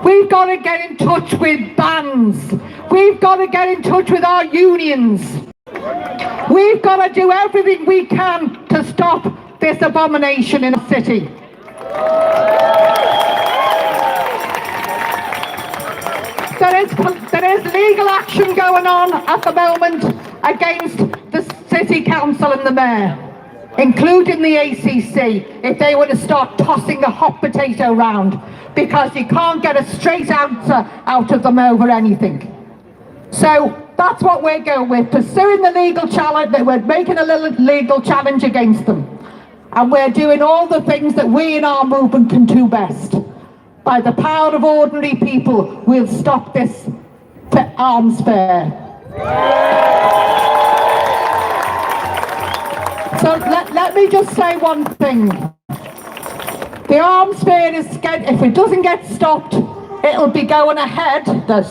We've got to get in touch with bands. We've got to get in touch with our unions. We've got to do everything we can to stop this abomination in the city. There is legal action going on at the moment against the City Council and the Mayor, including the ACC, if they were to start tossing a hot potato round, because you can't get a straight answer out of them over anything. So that's what we're going with, pursuing the legal challenge. We're making a little legal challenge against them. And we're doing all the things that we in our movement can do best. By the power of ordinary people, we'll stop this arms fair. So let me just say one thing. The arms fair is scheduled, if it doesn't get stopped, it'll be going ahead,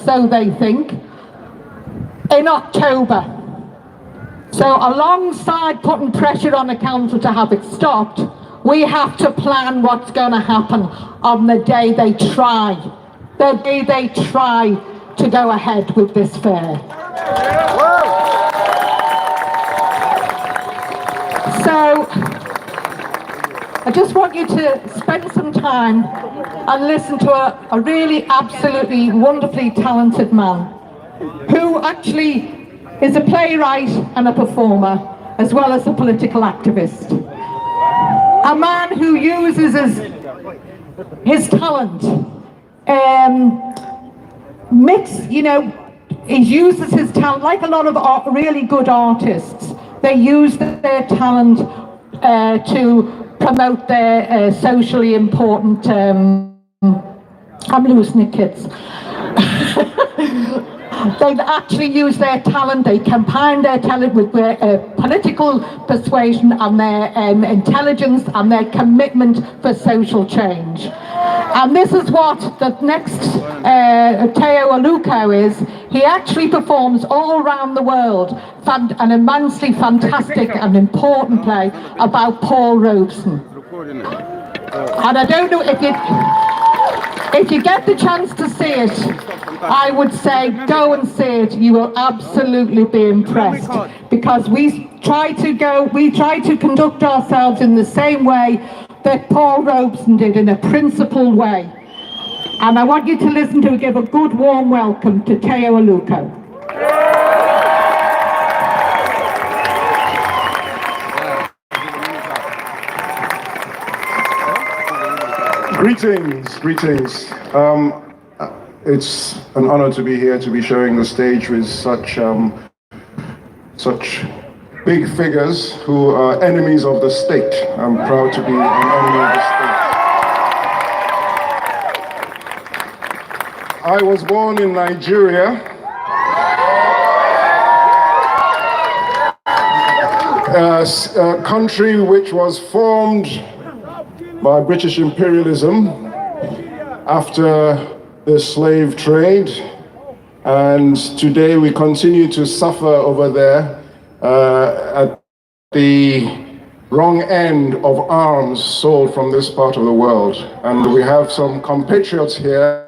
so they think, in October. So alongside putting pressure on the council to have it stopped, we have to plan what's going to happen on the day they try. The day they try to go ahead with this fair. So, I just want you to spend some time and listen to a really absolutely wonderfully talented man who actually is a playwright and a performer as well as a political activist. A man who uses his talent, he uses his talent like a lot of really good artists. They use their talent to promote their socially important, I'm losing it, kids. They actually use their talent, they combine their talent with their political persuasion and their intelligence and their commitment for social change. And this is what the next Teo Aluko is. He actually performs all around the world an immensely fantastic and important play about Paul Robeson. And I don't know if you get the chance to see it, I would say go and see it. You will absolutely be impressed, because we try to conduct ourselves in the same way that Paul Robeson did, in a principled way. And I want you to listen to give a good warm welcome to Teo Aluko. Greetings. It's an honor to be here, to be sharing the stage with such big figures who are enemies of the state. I'm proud to be an enemy of the state. I was born in Nigeria. A country which was formed by British imperialism after the slave trade, and today we continue to suffer over there at the wrong end of arms sold from this part of the world. And we have some compatriots here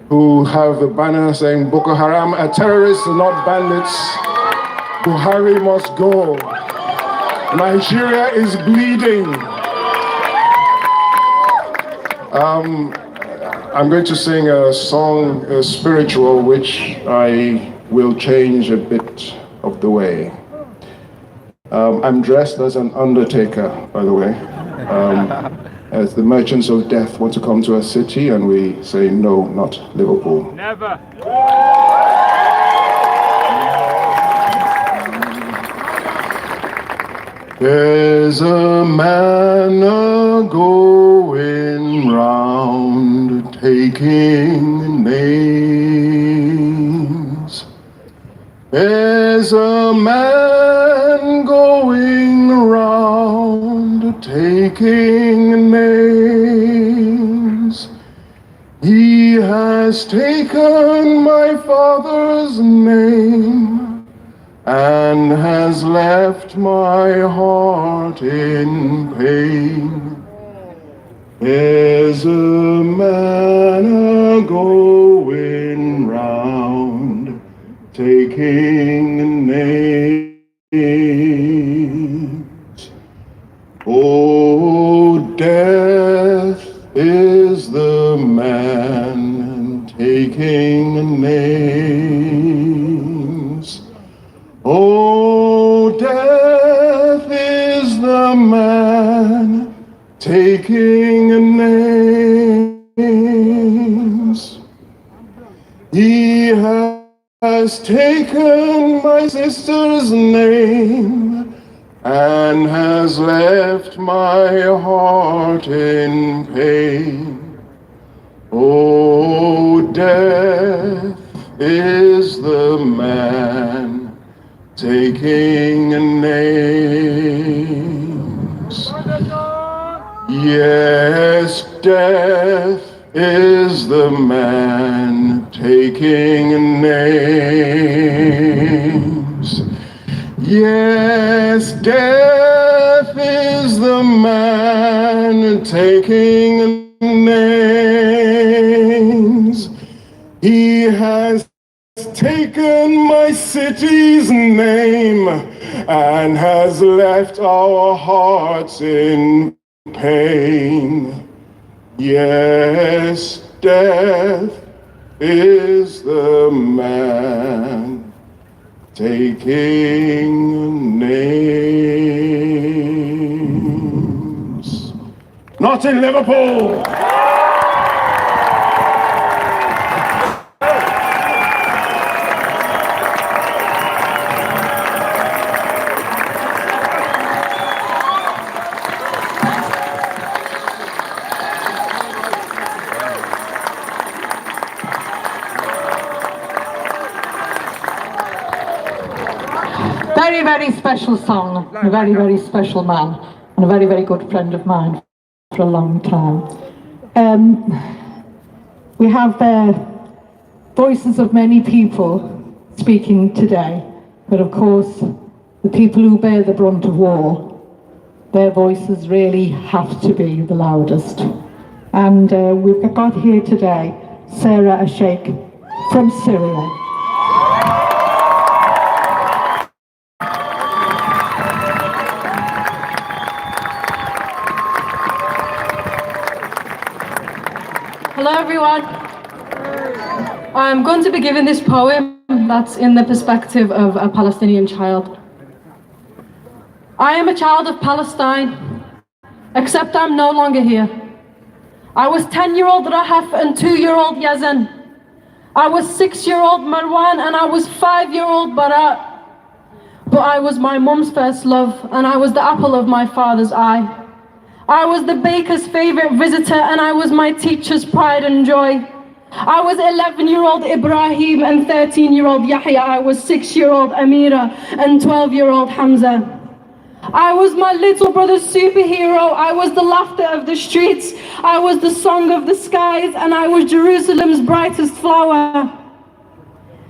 who have the banner saying Boko Haram are terrorists and not bandits. Buhari must go. Nigeria is bleeding. I'm going to sing a song, a spiritual, which I will change a bit of the way. I'm dressed as an undertaker, by the way, as the merchants of death want to come to a city, and we say no, not Liverpool. Never. There's a man a-going round, taking names. There's a man going round, taking names. He has taken my father's name and has left my heart in pain. There's a man are going round, taking names. Oh, death is the man taking names. Oh, death is the man taking names. He has taken my sister's name and has left my heart in pain. Oh, death is the man taking names. Yes, death is the man taking names. Yes, death is the man taking names. He has taken my city's name and has left our hearts in pain. Yes, death is the man taking names. Not in Liverpool! Very, very special song, a very, very special man, and a very, very good friend of mine for a long time. We have the voices of many people speaking today, but of course, the people who bear the brunt of war, their voices really have to be the loudest. And we've got here today Sarah Sheikh from Syria. Hello everyone. I'm going to be giving this poem that's in the perspective of a Palestinian child. I am a child of Palestine, except I'm no longer here. I was 10-year-old Rahaf and 2-year-old Yazan. I was 6-year-old Marwan and I was 5-year-old Barat. But I was my mum's first love and I was the apple of my father's eye. I was the baker's favorite visitor and I was my teacher's pride and joy. I was 11-year-old Ibrahim and 13-year-old Yahya. I was 6-year-old Amira and 12-year-old Hamza. I was my little brother's superhero. I was the laughter of the streets. I was the song of the skies and I was Jerusalem's brightest flower.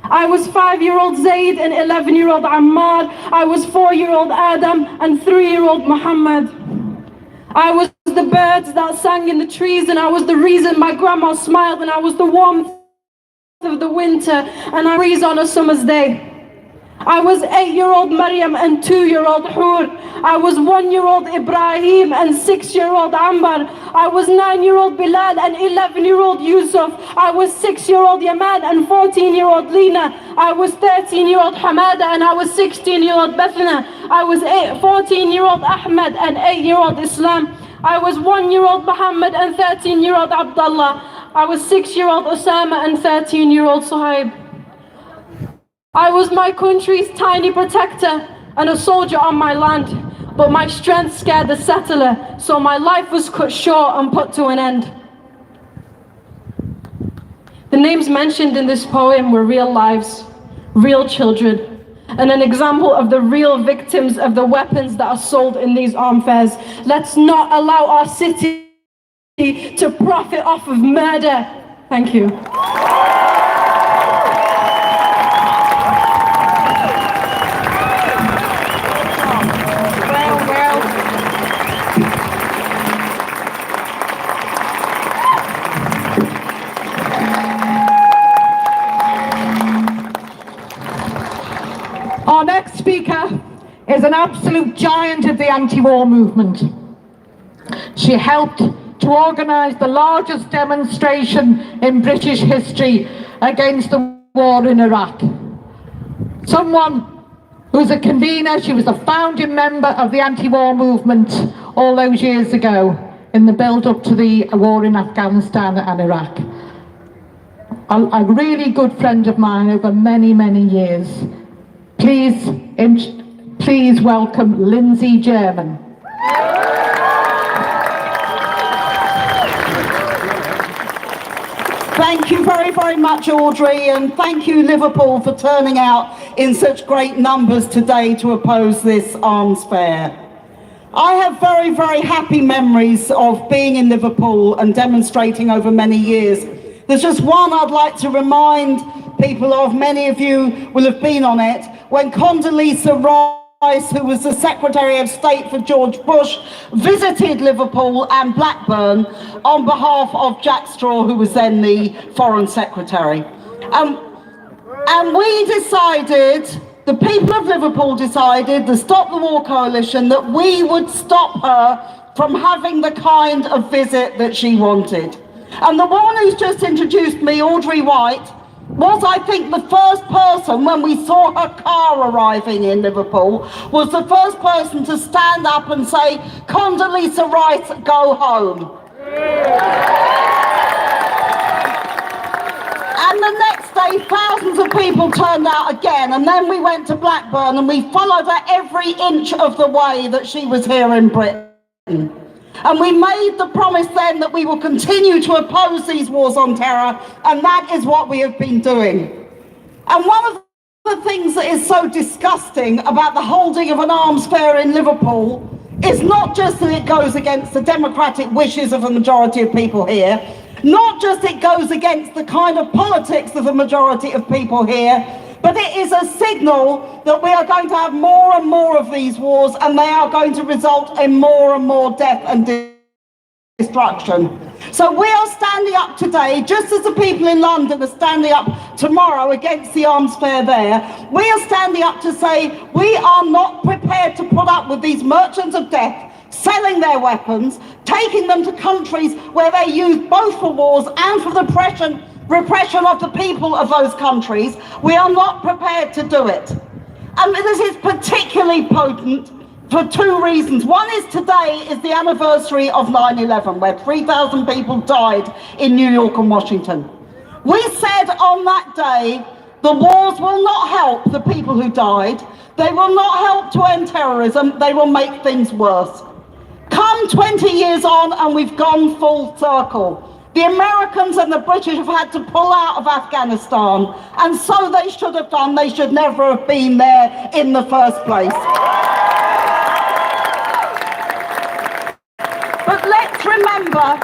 I was 5-year-old Zayd and 11-year-old Ammar. I was 4-year-old Adam and 3-year-old Muhammad. I was the birds that sang in the trees and I was the reason my grandma smiled and I was the warmth of the winter and I breeze on a summer's day. I was 8-year-old Maryam and 2-year-old Hur. I was 1-year-old Ibrahim and 6-year-old Ambar. I was 9-year-old Bilal and 11-year-old Yusuf. I was 6-year-old Yaman and 14-year-old Lina. I was 13-year-old Hamada and I was 16-year-old Bethna. I was 14-year-old Ahmed and 8-year-old Islam. I was 1-year-old Muhammad and 13-year-old Abdullah. I was 6-year-old Osama and 13-year-old Suhaib. I was my country's tiny protector and a soldier on my land, but my strength scared the settler, so my life was cut short and put to an end. The names mentioned in this poem were real lives, real children, and an example of the real victims of the weapons that are sold in these arm fairs. Let's not allow our city to profit off of murder. Thank you. speaker is an absolute giant of the anti-war movement. She helped to organise the largest demonstration in British history against the war in Iraq. Someone who's a convener, she was a founding member of the anti-war movement all those years ago in the build-up to the war in Afghanistan and Iraq. A really good friend of mine over many, many years. Please welcome Lindsay German. Thank you very, very much, Audrey, and thank you, Liverpool, for turning out in such great numbers today to oppose this arms fair. I have very, very happy memories of being in Liverpool and demonstrating over many years. There's just one I'd like to remind people of. Many of you will have been on it. When Condoleezza Rice, who was the Secretary of State for George Bush, visited Liverpool and Blackburn on behalf of Jack Straw, who was then the Foreign Secretary. And we decided, the people of Liverpool decided, the Stop the War Coalition, that we would stop her from having the kind of visit that she wanted. And the woman who's just introduced me, Audrey White, was, I think, the first person, when we saw her car arriving in Liverpool, was the first person to stand up and say, Condoleezza Rice, go home. And the next day, thousands of people turned out again, and then we went to Blackburn and we followed her every inch of the way that she was here in Britain. And we made the promise then that we will continue to oppose these wars on terror, and that is what we have been doing. And one of the things that is so disgusting about the holding of an arms fair in Liverpool is not just that it goes against the democratic wishes of the majority of people here, not just it goes against the kind of politics of the majority of people here, but it is a signal that we are going to have more and more of these wars, and they are going to result in more and more death and destruction. So we are standing up today, just as the people in London are standing up tomorrow against the arms fair there. We are standing up to say we are not prepared to put up with these merchants of death selling their weapons, taking them to countries where they use both for wars and for the repression of the people of those countries. We are not prepared to do it. And this is particularly potent for two reasons. One is today is the anniversary of 9/11, where 3,000 people died in New York and Washington. We said on that day, the wars will not help the people who died. They will not help to end terrorism. They will make things worse. Come 20 years on and we've gone full circle. The Americans and the British have had to pull out of Afghanistan, and so they should have done. They should never have been there in the first place. But let's remember,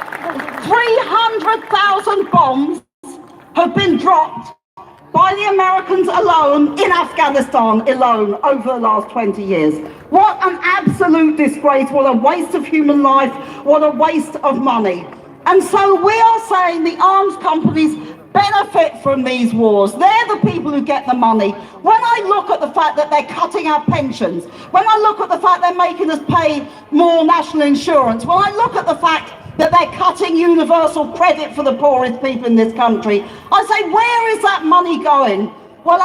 300,000 bombs have been dropped by the Americans alone in Afghanistan alone over the last 20 years. What an absolute disgrace, what a waste of human life, what a waste of money. And so we are saying the arms companies benefit from these wars. They're the people who get the money. When I look at the fact that they're cutting our pensions, when I look at the fact they're making us pay more national insurance, when I look at the fact that they're cutting universal credit for the poorest people in this country, I say, where is that money going? Well,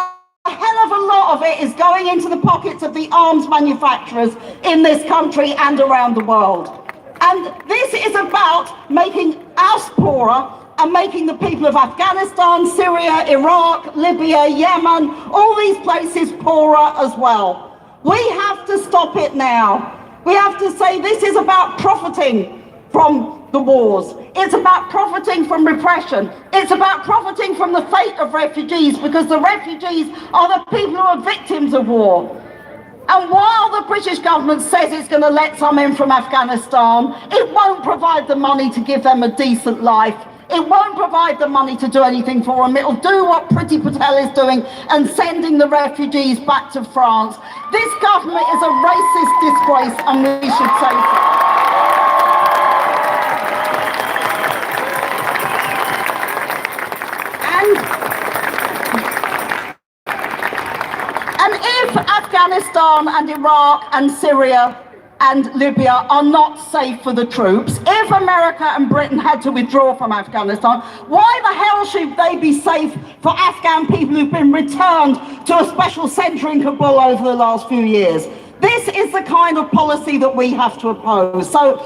a hell of a lot of it is going into the pockets of the arms manufacturers in this country and around the world. And this is about making us poorer and making the people of Afghanistan, Syria, Iraq, Libya, Yemen, all these places poorer as well. We have to stop it now. We have to say this is about profiting from the wars. It's about profiting from repression. It's about profiting from the fate of refugees, because the refugees are the people who are victims of war. And while the British government says it's going to let some in from Afghanistan, it won't provide the money to give them a decent life. It won't provide the money to do anything for them. It'll do what Priti Patel is doing and sending the refugees back to France. This government is a racist disgrace, and we should say so. And if Afghanistan and Iraq and Syria and Libya are not safe for the troops. If America and Britain had to withdraw from Afghanistan, why the hell should they be safe for Afghan people who've been returned to a special centre in Kabul over the last few years? This is the kind of policy that we have to oppose. So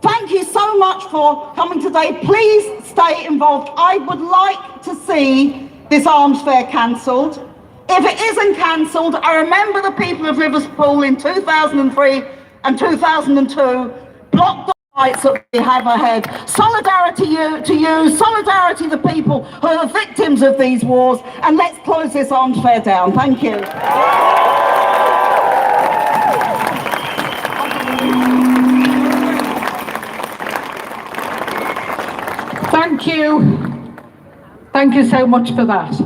thank you so much for coming today. Please stay involved. I would like to see this arms fair cancelled. If it isn't cancelled, I remember the people of Liverpool in 2003 and 2002 blocked the fights that we have ahead. Solidarity to you, solidarity to the people who are the victims of these wars, and let's close this arms fair down. Thank you. Thank you. Thank you so much for that.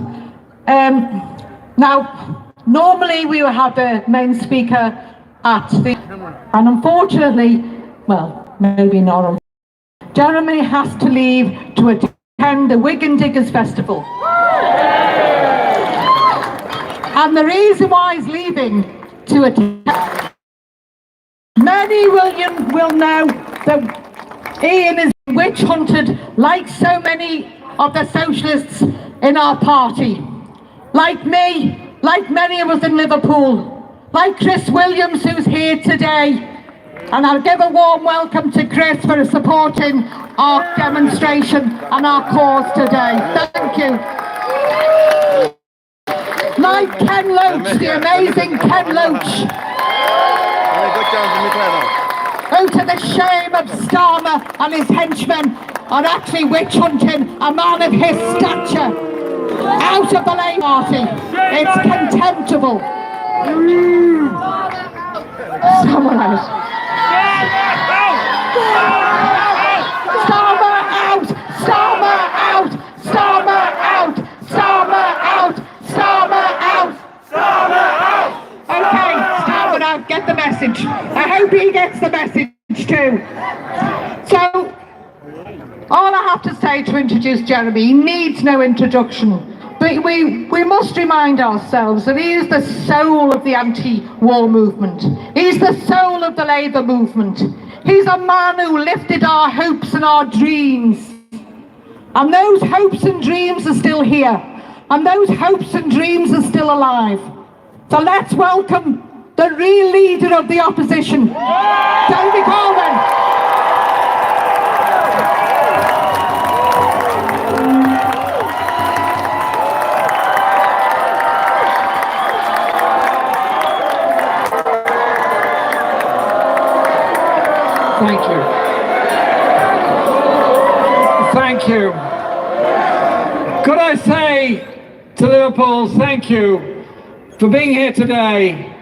Now, normally we will have the main speaker at the, and unfortunately, well, maybe not, Jeremy has to leave to attend the Wigan Diggers Festival. And the reason why he's leaving to attend, many will know that Ian is witch hunted like so many of the socialists in our party. Like me, like many of us in Liverpool, like Chris Williams, who's here today. And I'll give a warm welcome to Chris for supporting our demonstration and our cause today. Thank you. Like Ken Loach, the amazing Ken Loach. Who, to the shame of Starmer and his henchmen, are actually witch hunting a man of his stature out of the Labour Party. It's contemptible. Someone else. Starmer out! Starmer out! Starmer out! Starmer out! Starmer out! Starmer out! Okay, Starmer out. Get the message. I hope he gets the message too. So, all I have to say to introduce Jeremy, he needs no introduction. But we must remind ourselves that he is the soul of the anti-war movement. He's the soul of the Labour movement. He's a man who lifted our hopes and our dreams. And those hopes and dreams are still here. And those hopes and dreams are still alive. So let's welcome the real leader of the opposition, Jeremy Corbyn. Thank you. Thank you. Could I say to Liverpool, thank you for being here today,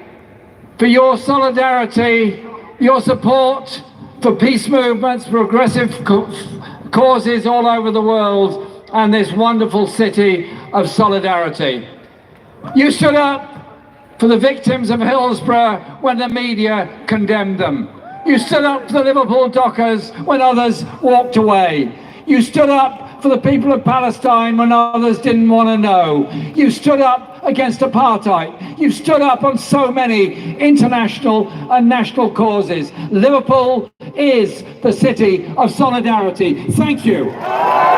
for your solidarity, your support for peace movements, progressive causes all over the world, and this wonderful city of solidarity. You stood up for the victims of Hillsborough when the media condemned them. You stood up for the Liverpool dockers when others walked away. You stood up for the people of Palestine when others didn't want to know. You stood up against apartheid. You stood up on so many international and national causes. Liverpool is the city of solidarity. Thank you.